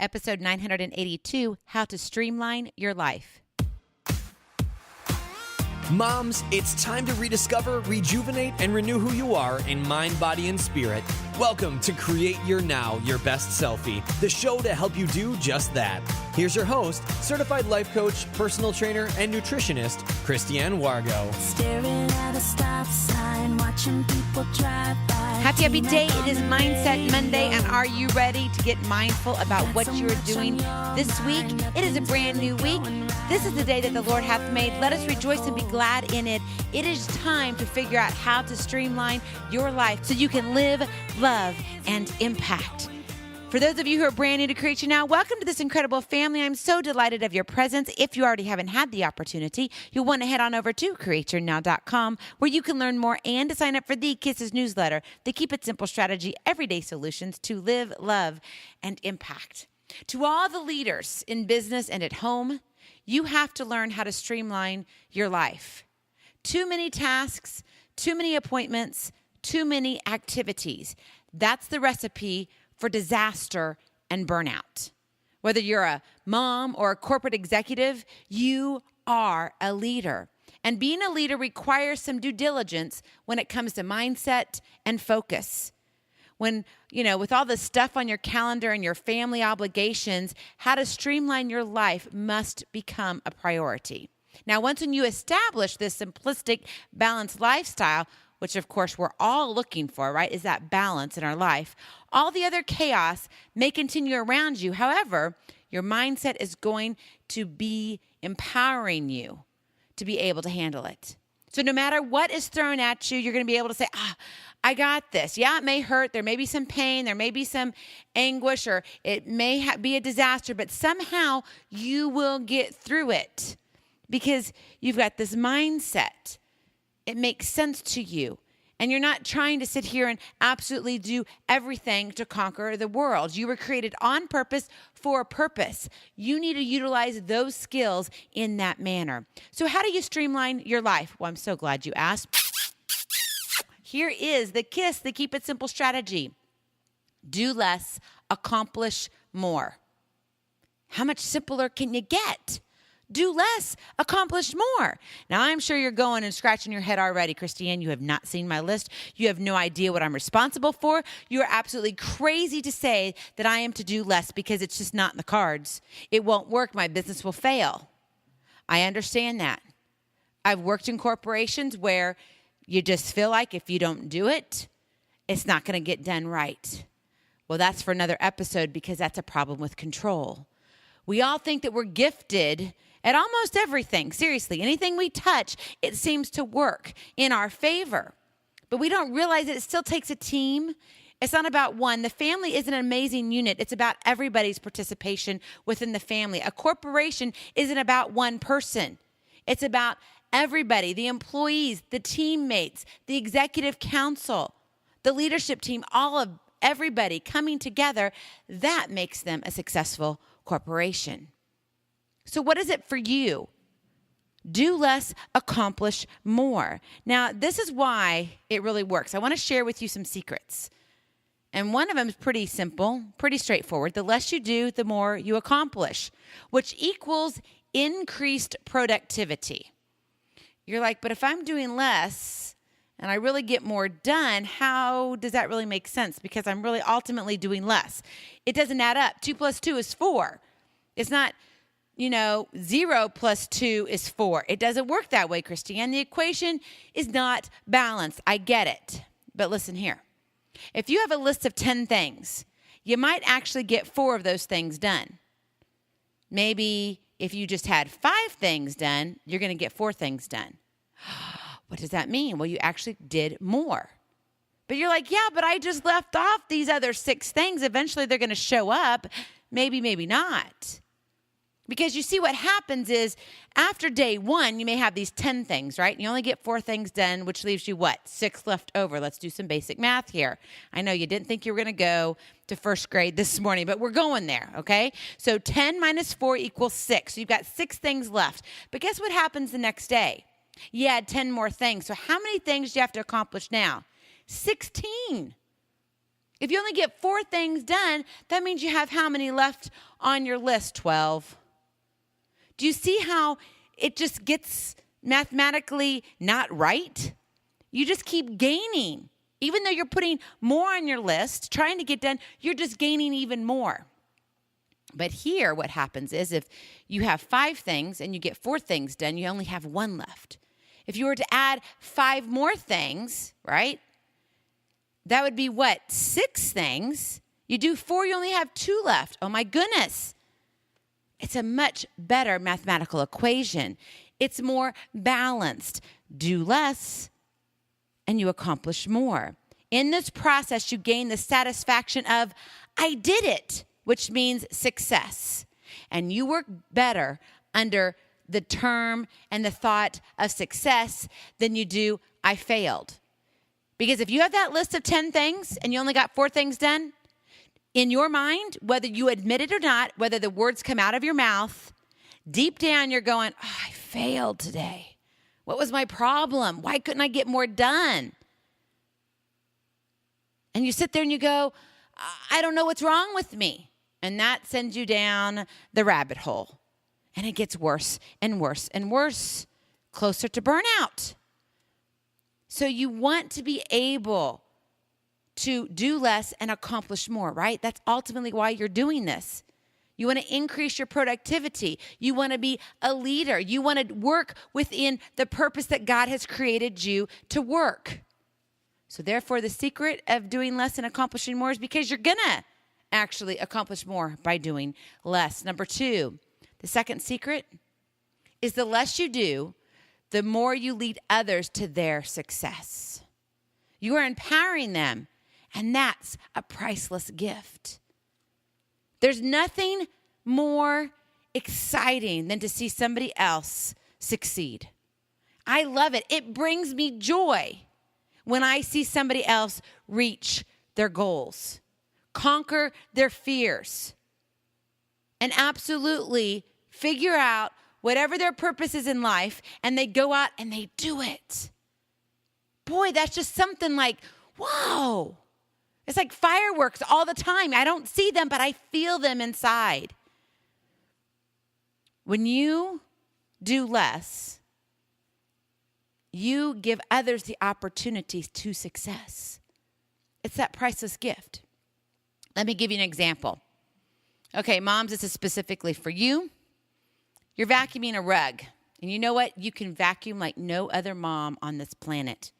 episode 982, How to Streamline Your Life. Moms, it's time to rediscover, rejuvenate, and renew who you are in mind, body, and spirit. Welcome to Create Your Now, Your Best Selfie, the show to help you do just that. Here's your host, certified life coach, personal trainer, and nutritionist, Christiane Wargo. Staring at a stop sign, watching people drive by. Happy day. It is Mindset Monday, and are you ready to get mindful about what you're doing this week? It is a brand new week. This is the day that the Lord hath made. Let us rejoice and be glad in it. It is time to figure out how to streamline your life so you can live, love, and impact. For those of you who are brand new to Create Your Now, welcome to this incredible family. I'm so delighted of your presence. If you already haven't had the opportunity, you'll want to head on over to createyournow.com, where you can learn more and to sign up for the K.I.S.S newsletter, the Keep It Simple Strategy, everyday solutions to live, love, and impact. To all the leaders in business and at home, you have to learn how to streamline your life. Too many tasks, too many appointments, too many activities. That's the recipe for disaster and burnout. Whether you're a mom or a corporate executive, you are a leader. And being a leader requires some due diligence when it comes to mindset and focus. When, with all the stuff on your calendar and your family obligations, how to streamline your life must become a priority. Now, once when you establish this simplistic, balanced lifestyle, which of course we're all looking for, right, is that balance in our life, all the other chaos may continue around you. However, your mindset is going to be empowering you to be able to handle it. So no matter what is thrown at you, you're going to be able to say, I got this. Yeah, it may hurt. There may be some pain. There may be some anguish, or it may be a disaster, but somehow you will get through it because you've got this mindset. It makes sense to you. And you're not trying to sit here and absolutely do everything to conquer the world. You were created on purpose for a purpose. You need to utilize those skills in that manner. So how do you streamline your life? Well, I'm so glad you asked. Here is the K.I.S.S, the Keep It Simple strategy. Do less, accomplish more. How much simpler can you get? Do less, accomplish more. Now, I'm sure you're going and scratching your head already, Christiane. You have not seen my list. You have no idea what I'm responsible for. You are absolutely crazy to say that I am to do less because it's just not in the cards. It won't work. My business will fail. I understand that. I've worked in corporations where you just feel like if you don't do it, it's not going to get done right. Well, that's for another episode because that's a problem with control. We all think that we're gifted at almost everything. Seriously, anything we touch, it seems to work in our favor. But we don't realize that it still takes a team. It's not about one. The family is an amazing unit. It's about everybody's participation within the family. A corporation isn't about one person. It's about everybody, the employees, the teammates, the executive council, the leadership team, all of everybody coming together. That makes them a successful corporation. So what is it for you? Do less, accomplish more. Now, this is why it really works. I want to share with you some secrets. And one of them is pretty simple, pretty straightforward. The less you do, the more you accomplish, which equals increased productivity. You're like, but if I'm doing less and I really get more done, how does that really make sense? Because I'm really ultimately doing less. It doesn't add up. 2 + 2 is 4. It's not, 0 + 2 is 4. It doesn't work that way, Christiane. The equation is not balanced. I get it. But listen here. If you have a list of 10 things, you might actually get 4 of those things done. Maybe if you just had 5 things done, you're going to get 4 things done. What does that mean? Well, you actually did more. But you're like, yeah, but I just left off these other 6 things. Eventually they're going to show up. Maybe, maybe not. Because you see what happens is after day 1, you may have these 10 things, right? And you only get 4 things done, which leaves you what? 6 left over. Let's do some basic math here. I know you didn't think you were going to go to first grade this morning, but we're going there, okay? So 10 minus 4 equals 6. So you've got 6 things left. But guess what happens the next day? You add 10 more things. So how many things do you have to accomplish now? 16. If you only get 4 things done, that means you have how many left on your list? 12. Do you see how it just gets mathematically not right? You just keep gaining. Even though you're putting more on your list, trying to get done, you're just gaining even more. But here, what happens is if you have 5 things and you get 4 things done, you only have 1 left. If you were to add 5 more things, right? That would be what? 6 things. You do 4, you only have 2 left. Oh my goodness. It's a much better mathematical equation. It's more balanced. Do less and you accomplish more. In this process, you gain the satisfaction of, I did it, which means success. And you work better under the term and the thought of success than you do, I failed. Because if you have that list of 10 things and you only got 4 things done, in your mind, whether you admit it or not, whether the words come out of your mouth, deep down you're going, oh, I failed today. What was my problem? Why couldn't I get more done? And you sit there and you go, I don't know what's wrong with me. And that sends you down the rabbit hole. And it gets worse and worse and worse, closer to burnout. So you want to be able to do less and accomplish more, right? That's ultimately why you're doing this. You want to increase your productivity. You want to be a leader. You want to work within the purpose that God has created you to work. So therefore, the secret of doing less and accomplishing more is because you're going to actually accomplish more by doing less. Number 2, the second secret is the less you do, the more you lead others to their success. You are empowering them, and that's a priceless gift. There's nothing more exciting than to see somebody else succeed. I love it. It brings me joy when I see somebody else reach their goals, conquer their fears, and absolutely figure out whatever their purpose is in life, and they go out and they do it. Boy, that's just something like, whoa. It's like fireworks all the time. I don't see them, but I feel them inside. When you do less, you give others the opportunities to success. It's that priceless gift. Let me give you an example. Okay, moms, this is specifically for you. You're vacuuming a rug. And you know what? You can vacuum like no other mom on this planet.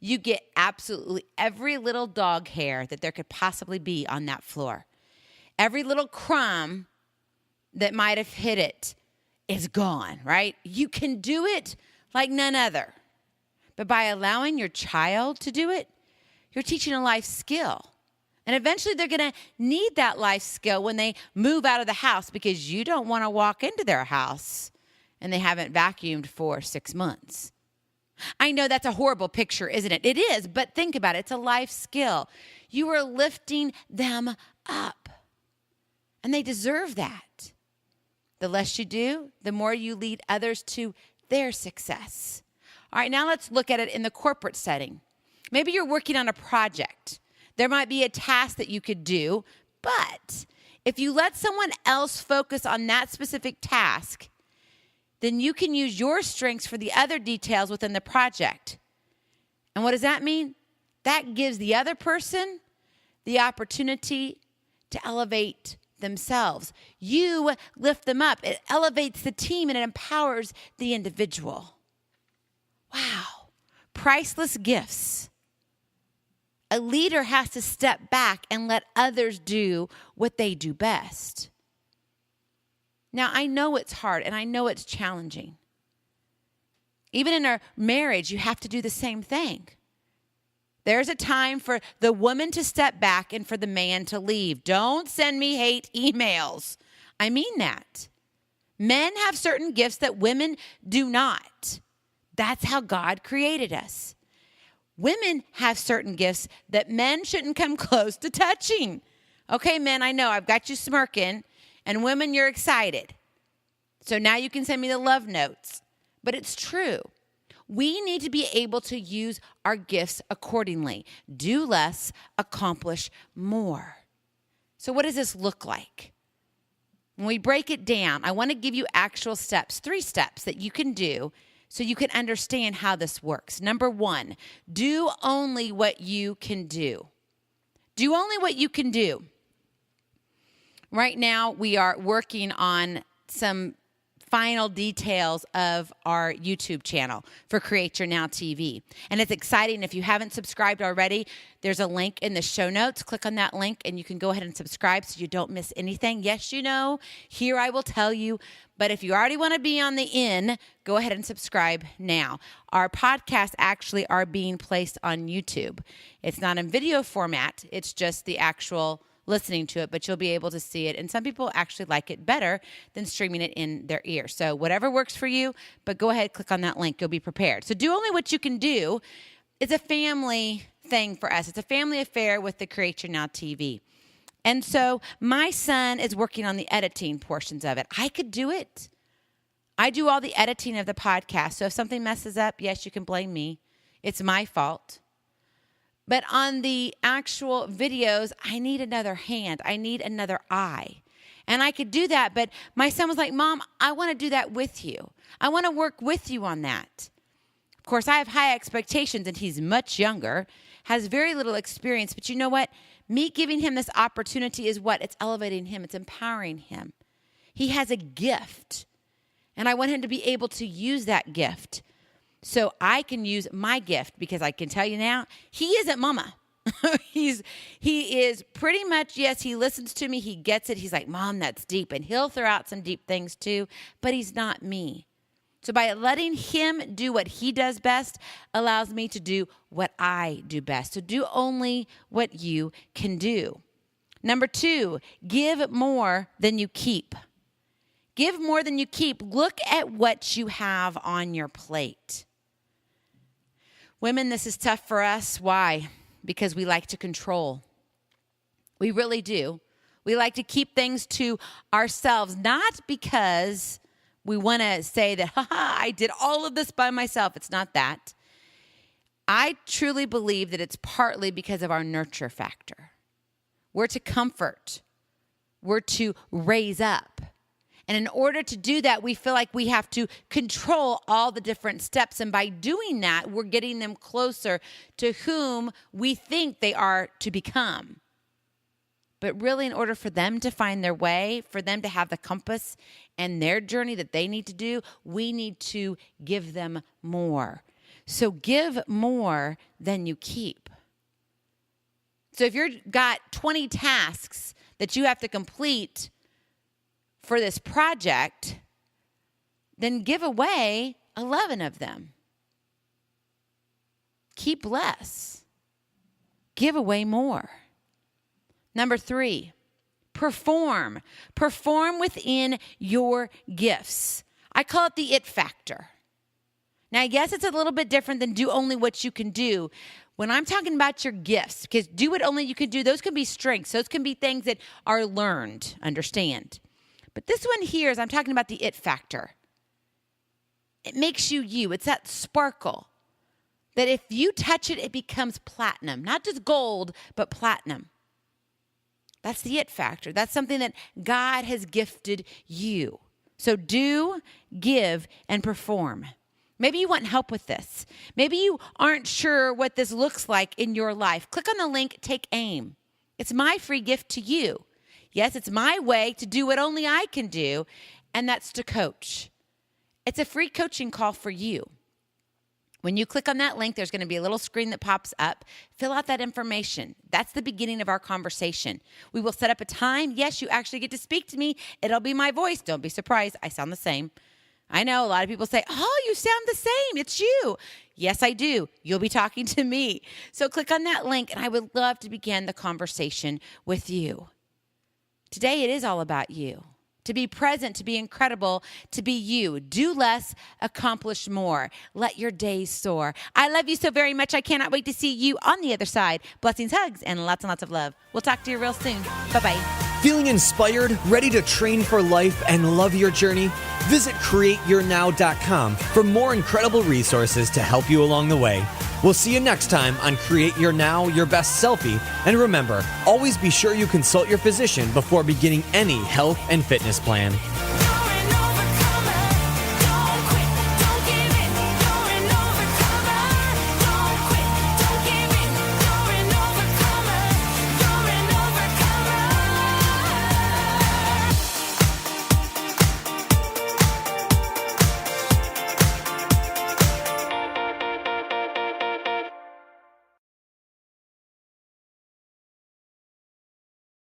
You get absolutely every little dog hair that there could possibly be on that floor. Every little crumb that might have hit it is gone, right? You can do it like none other. But by allowing your child to do it, you're teaching a life skill. And eventually they're going to need that life skill when they move out of the house, because you don't want to walk into their house and they haven't vacuumed for 6 months. I know that's a horrible picture, isn't it? It is, but think about it. It's a life skill. You are lifting them up, and they deserve that. The less you do, the more you lead others to their success. All right, now let's look at it in the corporate setting. Maybe you're working on a project. There might be a task that you could do, but if you let someone else focus on that specific task, then you can use your strengths for the other details within the project. And what does that mean? That gives the other person the opportunity to elevate themselves. You lift them up. It elevates the team and it empowers the individual. Wow. Priceless gifts. A leader has to step back and let others do what they do best. Now, I know it's hard and I know it's challenging. Even in our marriage, you have to do the same thing. There's a time for the woman to step back and for the man to leave. Don't send me hate emails. I mean that. Men have certain gifts that women do not. That's how God created us. Women have certain gifts that men shouldn't come close to touching. Okay, men, I know I've got you smirking. And women, you're excited. So now you can send me the love notes. But it's true. We need to be able to use our gifts accordingly. Do less, accomplish more. So what does this look like? When we break it down, I want to give you actual steps, 3 steps that you can do so you can understand how this works. Number 1, do only what you can do. Do only what you can do. Right now, we are working on some final details of our YouTube channel for Create Your Now TV. And it's exciting. If you haven't subscribed already, there's a link in the show notes. Click on that link and you can go ahead and subscribe so you don't miss anything. Yes, you know, here I will tell you. But if you already want to be on the in, go ahead and subscribe now. Our podcasts actually are being placed on YouTube. It's not in video format. It's just the actual listening to it, but you'll be able to see it. And some people actually like it better than streaming it in their ear. So whatever works for you, but go ahead, click on that link. You'll be prepared. So do only what you can do. It's a family thing for us. It's a family affair with the Create Your Now TV. And so my son is working on the editing portions of it. I could do it. I do all the editing of the podcast. So if something messes up, yes, you can blame me. It's my fault. But on the actual videos, I need another hand. I need another eye. And I could do that, but my son was like, Mom, I want to do that with you. I want to work with you on that. Of course, I have high expectations, and he's much younger, has very little experience. But you know what? Me giving him this opportunity is what? It's elevating him. It's empowering him. He has a gift, and I want him to be able to use that gift. So I can use my gift, because I can tell you now, he isn't mama. He is pretty much, yes, he listens to me. He gets it. He's like, Mom, that's deep. And he'll throw out some deep things too, but he's not me. So by letting him do what he does best allows me to do what I do best. So do only what you can do. Number 2, give more than you keep. Give more than you keep. Look at what you have on your plate. Women, this is tough for us. Why? Because we like to control. We really do. We like to keep things to ourselves, not because we want to say that, I did all of this by myself. It's not that. I truly believe that it's partly because of our nurture factor. We're to comfort. We're to raise up. And in order to do that, we feel like we have to control all the different steps. And by doing that, we're getting them closer to whom we think they are to become. But really, in order for them to find their way, for them to have the compass and their journey that they need to do, we need to give them more. So give more than you keep. So if you've got 20 tasks that you have to complete for this project, then give away 11 of them. Keep less. Give away more. Number 3, perform. Perform within your gifts. I call it the it factor. Now, I guess it's a little bit different than do only what you can do. When I'm talking about your gifts, because do what only you can do, those can be strengths. Those can be things that are learned, understand. But this one here is I'm talking about the it factor. It makes you you. It's that sparkle that if you touch it, it becomes platinum. Not just gold, but platinum. That's the it factor. That's something that God has gifted you. So do, give, and perform. Maybe you want help with this. Maybe you aren't sure what this looks like in your life. Click on the link, take aim. It's my free gift to you. Yes, it's my way to do what only I can do, and that's to coach. It's a free coaching call for you. When you click on that link, there's going to be a little screen that pops up. Fill out that information. That's the beginning of our conversation. We will set up a time. Yes, you actually get to speak to me. It'll be my voice. Don't be surprised. I sound the same. I know a lot of people say, oh, you sound the same. It's you. Yes, I do. You'll be talking to me. So click on that link, and I would love to begin the conversation with you. Today, it is all about you. To be present, to be incredible, to be you. Do less, accomplish more. Let your days soar. I love you so very much. I cannot wait to see you on the other side. Blessings, hugs, and lots of love. We'll talk to you real soon. Bye-bye. Feeling inspired, ready to train for life and love your journey? Visit createyournow.com for more incredible resources to help you along the way. We'll see you next time on Create Your Now, Your Best Selfie. And remember, always be sure you consult your physician before beginning any health and fitness plan.